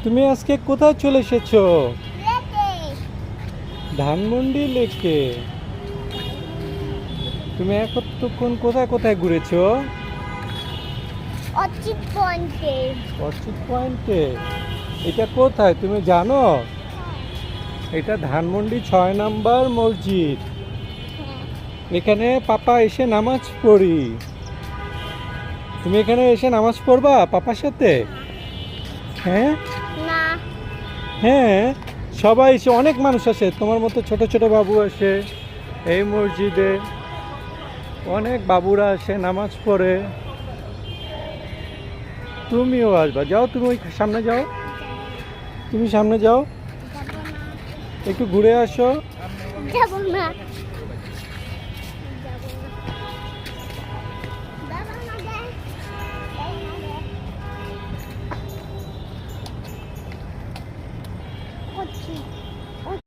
তুমি আজকে কোথায় চলে এসেছো? লেকে। ধানমন্ডি লেকে। তুমি এতক্ষণ কোথায় কোথায় ঘুরেছো? অর্চিড পয়েন্টে। অর্চিড পয়েন্টে। এটা কোথায় তুমি জানো? এটা ধানমন্ডি 6 নম্বর মসজিদ। এখানে পাপা এসে নামাজ পড়ি। তুমি এখানে এসে নামাজ পড়বা পাপার সাথে? হ্যাঁ না। হ্যাঁ, সবাই এসে, অনেক মানুষ আসে, তোমার মতো ছোট ছোট বাবু আসে এই মসজিদে। অনেক বাবুরা আসে নামাজ পড়ে। তুমিও আসবা, যাও তুমি ওই সামনে যাও, তুমি সামনে যাও, একটু ঘুরে আসো। যাব না। যাব না গে। অর্চিড।